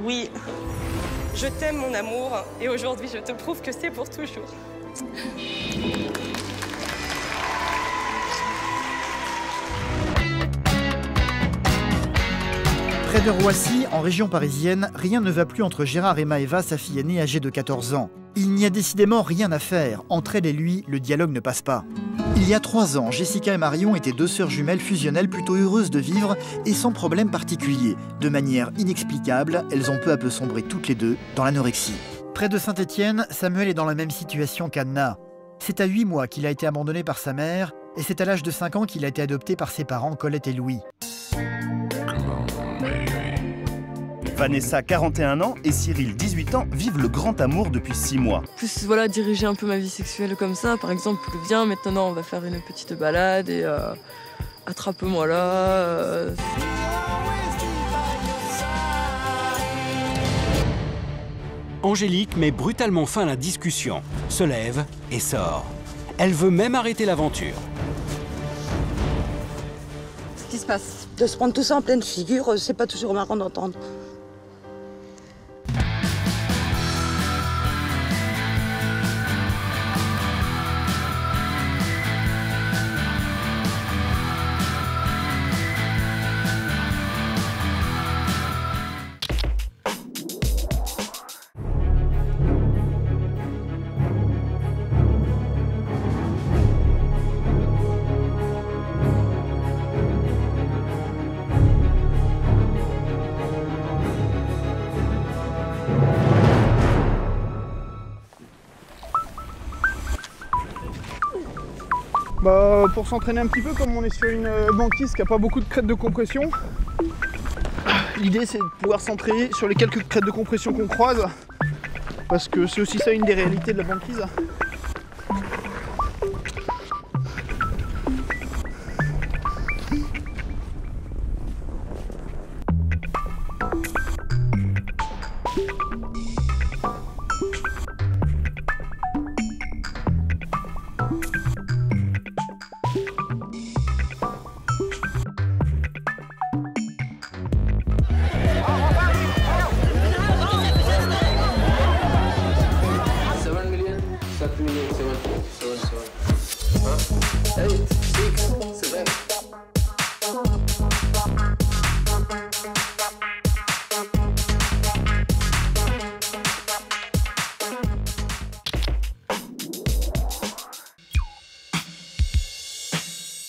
Oui, je t'aime mon amour et aujourd'hui je te prouve que c'est pour toujours. Près de Roissy, en région parisienne, rien ne va plus entre Gérard et Maëva, sa fille aînée âgée de 14 ans. Il n'y a décidément rien à faire. Entre elle et lui, le dialogue ne passe pas. Il y a 3 ans, Jessica et Marion étaient 2 sœurs jumelles fusionnelles plutôt heureuses de vivre et sans problème particulier. De manière inexplicable, elles ont peu à peu sombré toutes les deux dans l'anorexie. Près de Saint-Étienne, Samuel est dans la même situation qu'Anna. C'est à 8 mois qu'il a été abandonné par sa mère et c'est à l'âge de 5 ans qu'il a été adopté par ses parents Colette et Louis. Vanessa, 41 ans, et Cyril, 18 ans, vivent le grand amour depuis 6 mois. Plus voilà, diriger un peu ma vie sexuelle comme ça. Par exemple, viens, maintenant on va faire une petite balade et attrape-moi là. Angélique met brutalement fin à la discussion, se lève et sort. Elle veut même arrêter l'aventure. Ce qui se passe, de se prendre tout ça en pleine figure, c'est pas toujours marrant d'entendre. Pour s'entraîner un petit peu, comme on est sur une banquise qui n'a pas beaucoup de crêtes de compression, l'idée c'est de pouvoir s'entraîner sur les quelques crêtes de compression qu'on croise, parce que c'est aussi ça une des réalités de la banquise.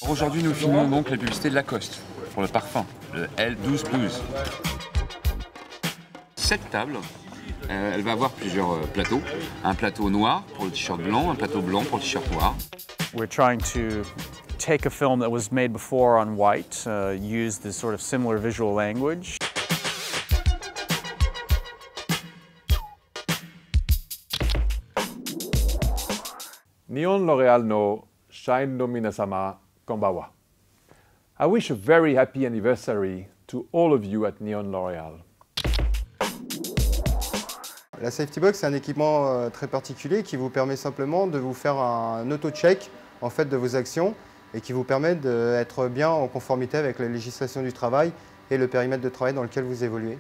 Aujourd'hui, nous filmons donc la publicité de Lacoste pour le parfum, le L1212. Cette table, elle va avoir plusieurs plateaux. Un plateau noir pour le t-shirt blanc, un plateau blanc pour le t-shirt noir. We're trying to take a film that was made before on white, use this sort of similar visual language. Nihon L'Oréal no Shine no Minasama Konbawa. I wish a very happy anniversary to all of you at Nihon L'Oréal. La Safety Box, c'est un équipement très particulier qui vous permet simplement de vous faire un auto-check en fait, de vos actions et qui vous permet d'être bien en conformité avec la législation du travail et le périmètre de travail dans lequel vous évoluez.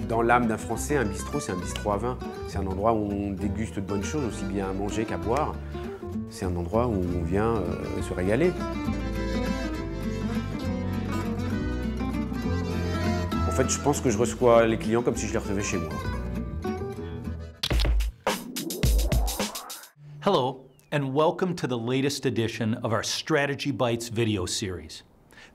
Dans l'âme d'un Français, un bistrot, c'est un bistrot à vin. C'est un endroit où on déguste de bonnes choses, aussi bien à manger qu'à boire. C'est un endroit où on vient se régaler. En fait, je pense que je reçois les clients comme si je les recevais chez moi. Hello, and welcome to the latest edition of our Strategy Bites video series.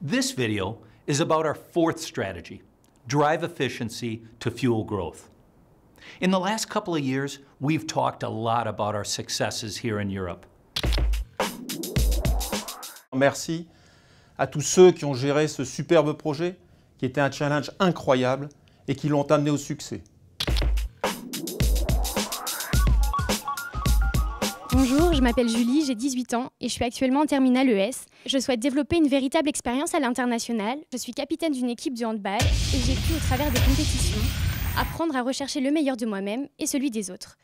This video is about our 4th strategy, drive efficiency to fuel growth. In the last couple of years, we've talked a lot about our successes here in Europe. Merci à tous ceux qui ont géré ce superbe projet, qui était un challenge incroyable et qui l'ont amené au succès. Bonjour, je m'appelle Julie, j'ai 18 ans et je suis actuellement en terminale ES. Je souhaite développer une véritable expérience à l'international. Je suis capitaine d'une équipe de handball et j'ai pu, au travers des compétitions, apprendre à rechercher le meilleur de moi-même et celui des autres.